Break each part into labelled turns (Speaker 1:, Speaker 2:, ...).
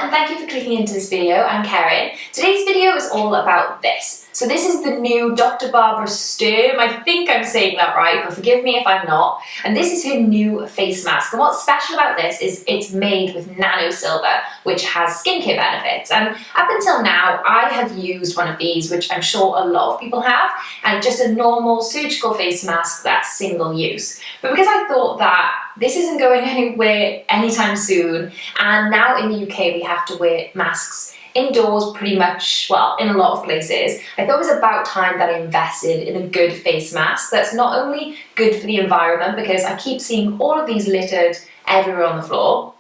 Speaker 1: and thank you for clicking into this video. I'm Karen. Today's video is all about this. So this is the new Dr. Barbara Sturm. I think I'm saying that right, but forgive me if I'm not. And this is her new face mask. And what's special about this is it's made with nano silver, which has skincare benefits. And up until now, I have used one of these, which I'm sure a lot of people have, and just a normal surgical face mask that's single use. But because I thought that this isn't going anywhere anytime soon, and now in the UK we have to wear masks indoors pretty much, well, in a lot of places, I thought it was about time that I invested in a good face mask that's not only good for the environment, because I keep seeing all of these littered everywhere on the floor,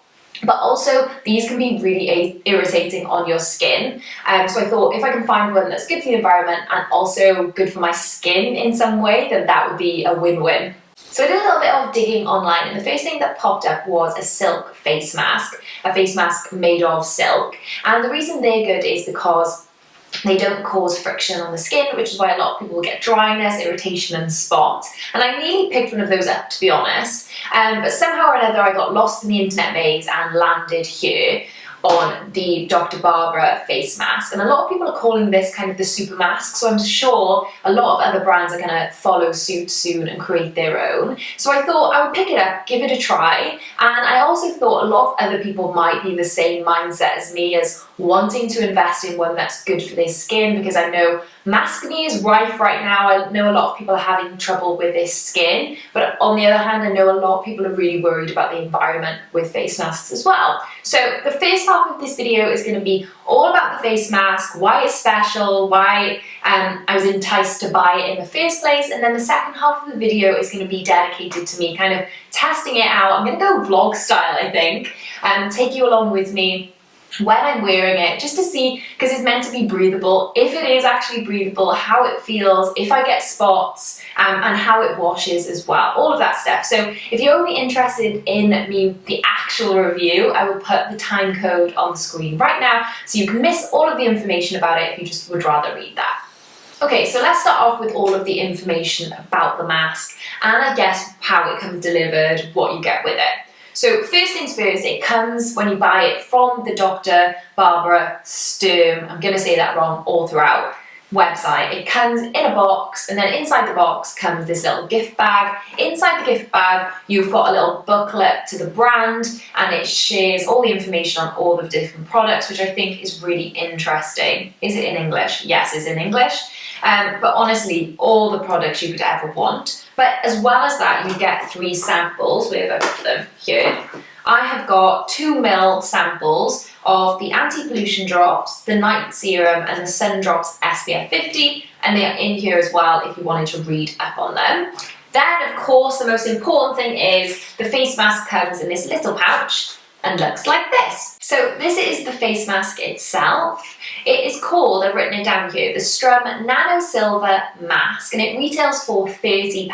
Speaker 1: but also these can be really irritating on your skin. So I thought if I can find one that's good for the environment and also good for my skin in some way, then that would be a win-win. So I did a little bit of digging online, and the first thing that popped up was a silk face mask, a face mask made of silk. And the reason they're good is because they don't cause friction on the skin, which is why a lot of people get dryness, irritation and spots. And I nearly picked one of those up, to be honest, but somehow or another I got lost in the internet maze and landed here on the Dr. Barbara face mask. And a lot of people are calling this kind of the super mask, so I'm sure a lot of other brands are going to follow suit soon and create their own. So I thought I would pick it up, give it a try, and I also thought a lot of other people might be in the same mindset as me, as wanting to invest in one that's good for their skin, because I know maskne is rife right now. I know a lot of people are having trouble with their skin, but on the other hand, I know a lot of people are really worried about the environment with face masks as well. So the first half of this video is going to be all about the face mask, why it's special, why I was enticed to buy it in the first place, and then the second half of the video is going to be dedicated to me kind of testing it out. I'm going to go vlog style, I think, and take you along with me when I'm wearing it, just to see, because it's meant to be breathable, if it is actually breathable, how it feels, if I get spots, and how it washes as well, all of that stuff. So if you're only interested in the actual review, I will put the time code on the screen right now, so you can miss all of the information about it if you just would rather read that. Okay, so let's start off with all of the information about the mask, and I guess how it comes delivered, what you get with it. So first things first, it comes when you buy it from the Dr. Barbara Sturm, I'm going to say that wrong all throughout, website. It comes in a box, and then inside the box comes this little gift bag. Inside the gift bag, you've got a little booklet to the brand, and it shares all the information on all the different products, which I think is really interesting. Is it in English? Yes, it's in English. But honestly, all the products you could ever want. But as well as that, you get 3 samples. Where have I got them? Here. I have got 2 ml samples of the anti-pollution drops, the night serum, and the sun drops SPF 50, and they are in here as well if you wanted to read up on them. Then, of course, the most important thing is the face mask comes in this little pouch and looks like this. So this is the face mask itself. It is called, I've written it down here, the Sturm Nano Silver Mask, and it retails for £30.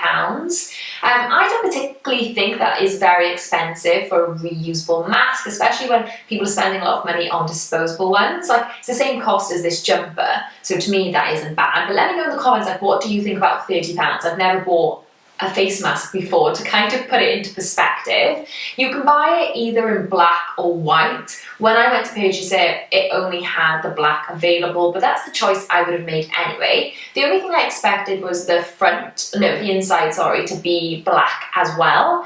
Speaker 1: I don't particularly think that is very expensive for a reusable mask, especially when people are spending a lot of money on disposable ones. Like, it's the same cost as this jumper, so to me that isn't bad. But let me know in the comments, like, what do you think about £30? I've never bought a face mask before, to kind of put it into perspective. You can buy it either in black or white. When I went to purchase it, it only had the black available, but that's the choice I would have made anyway. The only thing I expected was the inside, to be black as well,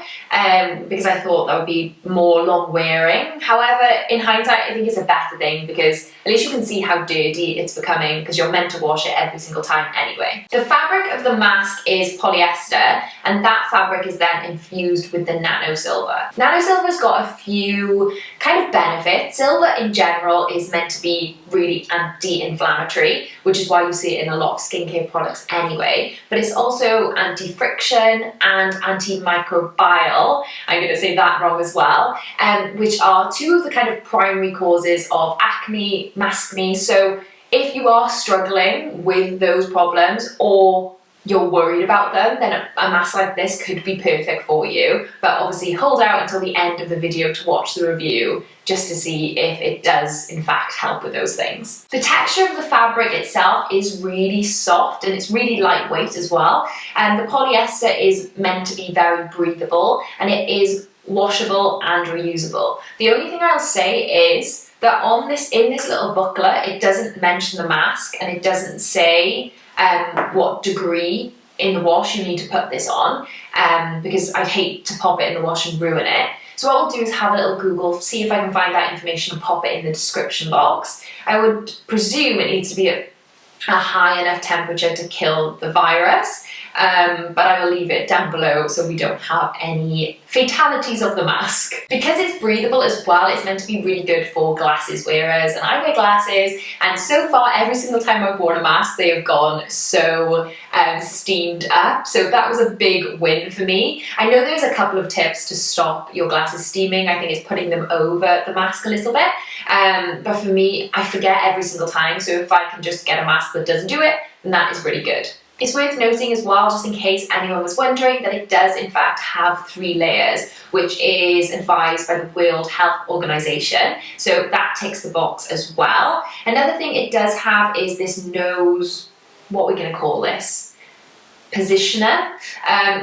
Speaker 1: because I thought that would be more long wearing. However, in hindsight, I think it's a better thing, because at least you can see how dirty it's becoming, because you're meant to wash it every single time anyway. The fabric of the mask is polyester, and that fabric is then infused with the nano silver. Nano silver's got a few kind of benefits. Silver in general is meant to be really anti-inflammatory, which is why you see it in a lot of skincare products anyway, but it's also anti-friction and antimicrobial, I'm going to say that wrong as well, which are 2 of the kind of primary causes of acne, maskne. So if you are struggling with those problems, or you're worried about them, then a mask like this could be perfect for you. But obviously hold out until the end of the video to watch the review, just to see if it does in fact help with those things. The texture of the fabric itself is really soft, and it's really lightweight as well. And the polyester is meant to be very breathable, and it is washable and reusable. The only thing I'll say is that in this little booklet, it doesn't mention the mask and it doesn't say what degree in the wash you need to put this on, because I'd hate to pop it in the wash and ruin it. So what I'll do is have a little Google, see if I can find that information and pop it in the description box. I would presume it needs to be at a high enough temperature to kill the virus, but I will leave it down below so we don't have any fatalities of the mask. Because it's breathable as well, it's meant to be really good for glasses wearers, and I wear glasses, and so far every single time I've worn a mask they have gone so steamed up, so that was a big win for me. I know there's a couple of tips to stop your glasses steaming. I think it's putting them over the mask a little bit, but for me, I forget every single time, so if I can just get a mask that doesn't do it, then that is really good. It's worth noting as well, just in case anyone was wondering, that it does in fact have 3 layers, which is advised by the World Health Organization. So that ticks the box as well. Another thing it does have is this nose, what we're going to call this, positioner.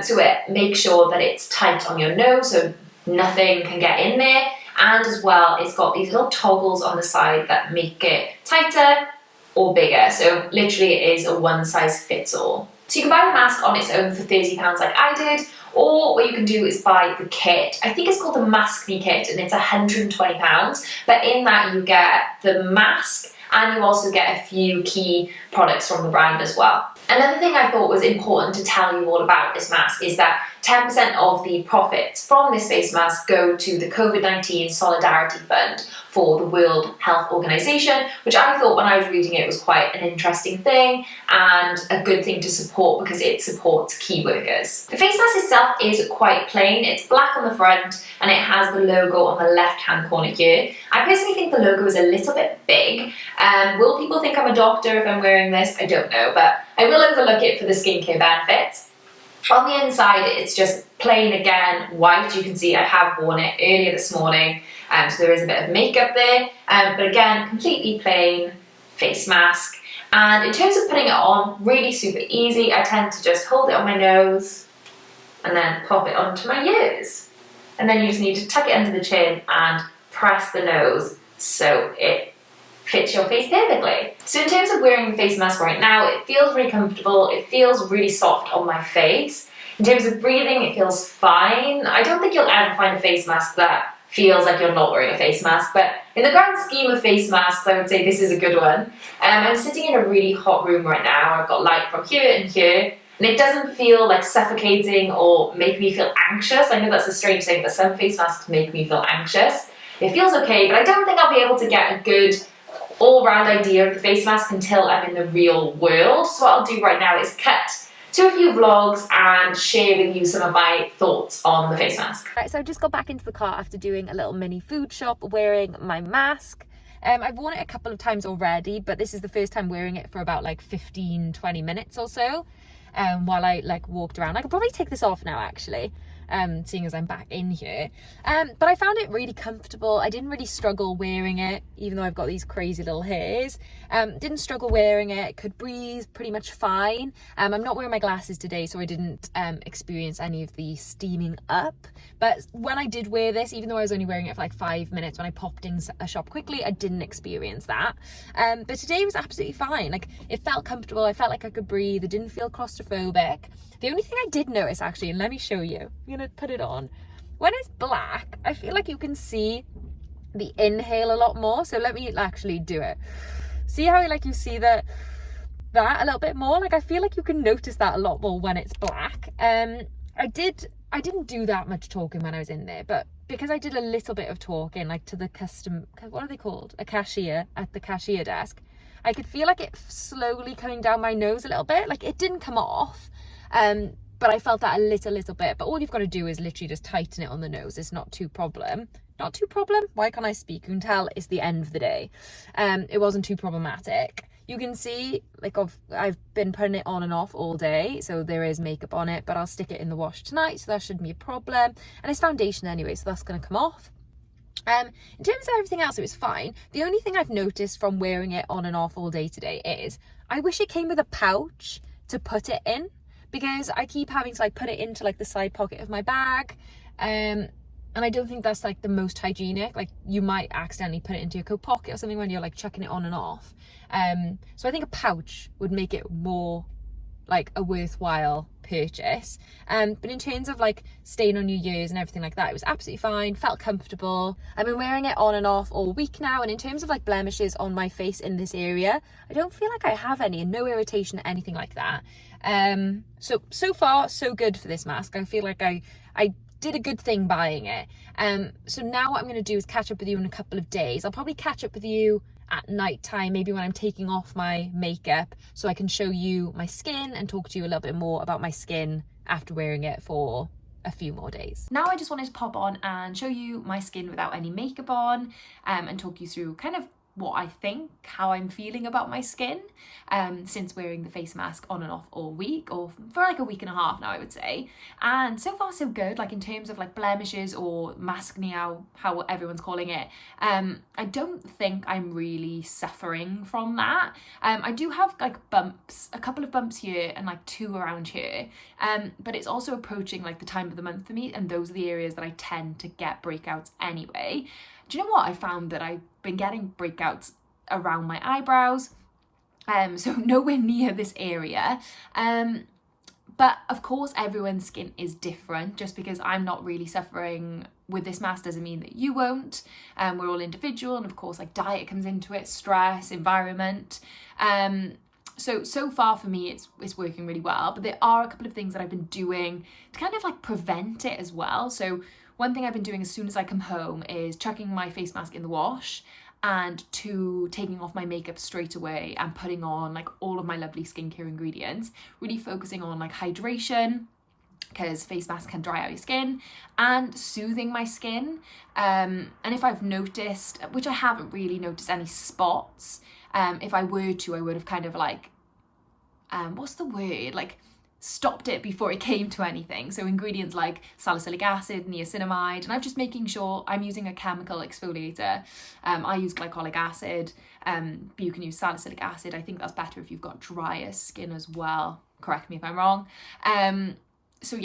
Speaker 1: So it makes sure that it's tight on your nose so nothing can get in there. And as well, it's got these little toggles on the side that make it tighter or bigger, so literally it is a one size fits all. So you can buy the mask on its own for £30 like I did, or what you can do is buy the kit. I think it's called the Mask Me kit and it's £120, but in that you get the mask and you also get a few key products from the brand as well. Another thing I thought was important to tell you all about this mask is that 10% of the profits from this face mask go to the COVID-19 Solidarity Fund for the World Health Organization, which I thought when I was reading it was quite an interesting thing and a good thing to support because it supports key workers. The face mask itself is quite plain. It's black on the front and it has the logo on the left-hand corner here. I personally think the logo is a little bit big. Will people think I'm a doctor if I'm wearing this? I don't know, but I will overlook it for the skincare benefits. On the inside, it's just plain again, white. You can see I have worn it earlier this morning, so there is a bit of makeup there, but again, completely plain face mask. And in terms of putting it on, really super easy. I tend to just hold it on my nose and then pop it onto my ears. And then you just need to tuck it under the chin and press the nose so it fits your face perfectly. So in terms of wearing the face mask right now, it feels really comfortable, it feels really soft on my face. In terms of breathing, it feels fine. I don't think you'll ever find a face mask that feels like you're not wearing a face mask, but in the grand scheme of face masks, I would say this is a good one. I'm sitting in a really hot room right now. I've got light from here and here, and it doesn't feel like suffocating or make me feel anxious. I know that's a strange thing, but some face masks make me feel anxious. It feels okay, but I don't think I'll be able to get a good all-round idea of the face mask until I'm in the real world. So what I'll do right now is cut to a few vlogs and share with you some of my thoughts on the face mask.
Speaker 2: Right, so I just got back into the car after doing a little mini food shop wearing my mask. I've worn it a couple of times already, but this is the first time wearing it for about like 15-20 minutes or so, while I like walked around. I could probably take this off now actually, seeing as I'm back in here, but I found it really comfortable. I didn't really struggle wearing it, even though I've got these crazy little hairs. Didn't struggle wearing it, could breathe pretty much fine. I'm not wearing my glasses today, so I didn't experience any of the steaming up, but when I did wear this, even though I was only wearing it for like 5 minutes when I popped in a shop quickly, I didn't experience that. But today was absolutely fine. Like, it felt comfortable, I felt like I could breathe, it didn't feel claustrophobic. The only thing I did notice actually, and let me show you, I'm gonna put it on. When it's black, I feel like you can see the inhale a lot more. So let me actually do it. See how like you see that a little bit more? Like I feel like you can notice that a lot more when it's black. I didn't do that much talking when I was in there, but because I did a little bit of talking, like to the what are they called? A cashier at the cashier desk, I could feel like it slowly coming down my nose a little bit. Like it didn't come off, but I felt that a little bit. But all you've got to do is literally just tighten it on the nose. It's not too problem. Not too problem? Why can't I speak? You can tell it's the end of the day. It wasn't too problematic. You can see, like, I've been putting it on and off all day, so there is makeup on it, but I'll stick it in the wash tonight, so that shouldn't be a problem. And it's foundation anyway, so that's going to come off. In terms of everything else, it was fine. The only thing I've noticed from wearing it on and off all day today is I wish it came with a pouch to put it in, because I keep having to like put it into like the side pocket of my bag. And I don't think that's like the most hygienic. Like you might accidentally put it into your coat pocket or something when you're like chucking it on and off. So I think a pouch would make it more like a worthwhile purchase. But in terms of like staying on your ears and everything like that, it was absolutely fine, felt comfortable. I've been wearing it on and off all week now, and in terms of like blemishes on my face in this area, I don't feel like I have any, and no irritation, anything like that. So far so good for this mask. I feel like I did a good thing buying it. So now what I'm going to do is catch up with you in a couple of days. I'll probably catch up with you at night time, maybe when I'm taking off my makeup, so I can show you my skin and talk to you a little bit more about my skin after wearing it for a few more days. Now I just wanted to pop on and show you my skin without any makeup on, and talk you through kind of what I think, how I'm feeling about my skin since wearing the face mask on and off all week, or for like a week and a half now, I would say. And so far so good, like in terms of like blemishes or maskne, how everyone's calling it. I don't think I'm really suffering from that. I do have like bumps, a couple of bumps here and like 2 around here, but it's also approaching like the time of the month for me, and those are the areas that I tend to get breakouts anyway. Do you know what? I found that I've been getting breakouts around my eyebrows, so nowhere near this area. But of course, everyone's skin is different. Just because I'm not really suffering with this mask doesn't mean that you won't. We're all individual, and of course, like diet comes into it, stress, environment. So far for me, it's working really well. But there are a couple of things that I've been doing to kind of like prevent it as well. So one thing I've been doing as soon as I come home is chucking my face mask in the wash, and 2, taking off my makeup straight away and putting on like all of my lovely skincare ingredients, really focusing on like hydration, because face masks can dry out your skin, and soothing my skin. And if I've noticed, which I haven't really noticed any spots, if I were to, I would have kind of like, what's the word? Like stopped it before it came to anything. So ingredients like salicylic acid, niacinamide, and I'm just making sure I'm using a chemical exfoliator. I use glycolic acid, but you can use salicylic acid. I think that's better if you've got drier skin as well. Correct me if I'm wrong. So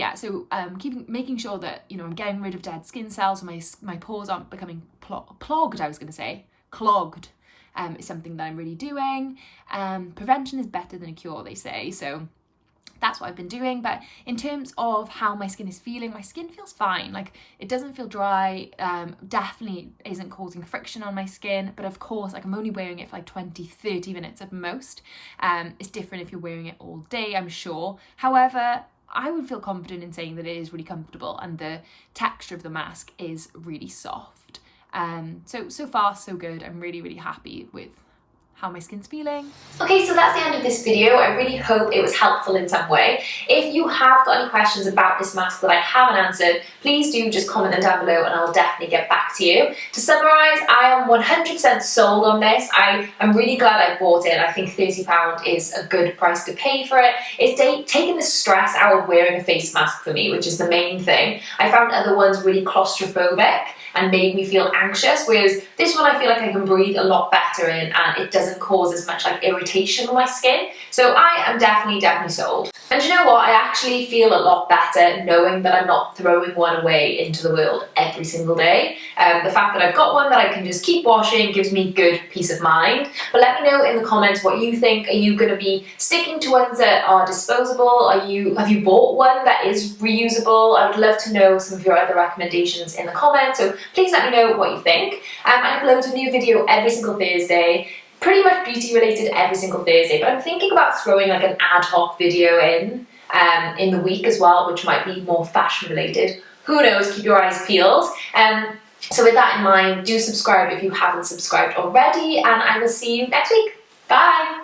Speaker 2: making sure that, you know, I'm getting rid of dead skin cells, my pores aren't becoming clogged. Clogged is something that I'm really doing. Prevention is better than a cure, they say. So that's what I've been doing. But in terms of how my skin is feeling, my skin feels fine. Like it doesn't feel dry, definitely isn't causing friction on my skin. But of course, like I'm only wearing it for like 20-30 minutes at most. It's different if you're wearing it all day, I'm sure. However, I would feel confident in saying that it is really comfortable, and the texture of the mask is really soft. So far so good. I'm really, really happy with how my skin's feeling.
Speaker 1: Okay, so that's the end of this video. I really hope it was helpful in some way. If you have got any questions about this mask that I haven't answered, please do just comment them down below and I'll definitely get back to you. To summarise, I am 100% sold on this. I'm really glad I bought it. I think £30 is a good price to pay for it. It's taken the stress out of wearing a face mask for me, which is the main thing. I found other ones really claustrophobic and made me feel anxious, whereas this one I feel like I can breathe a lot better in, and it doesn't cause as much like irritation on my skin. So I am definitely sold. And you know what, I actually feel a lot better knowing that I'm not throwing one away into the world every single day. The fact that I've got one that I can just keep washing gives me good peace of mind. But let me know in the comments what you think. Are you going to be sticking to ones that are disposable? Have you bought one that is reusable? I would love to know some of your other recommendations in the comments, so please let me know what you think. I upload a new video every single Thursday, pretty much beauty related every single Thursday, but I'm thinking about throwing like an ad hoc video in the week as well, which might be more fashion related. Who knows, keep your eyes peeled. So with that in mind, do subscribe if you haven't subscribed already, and I will see you next week. Bye!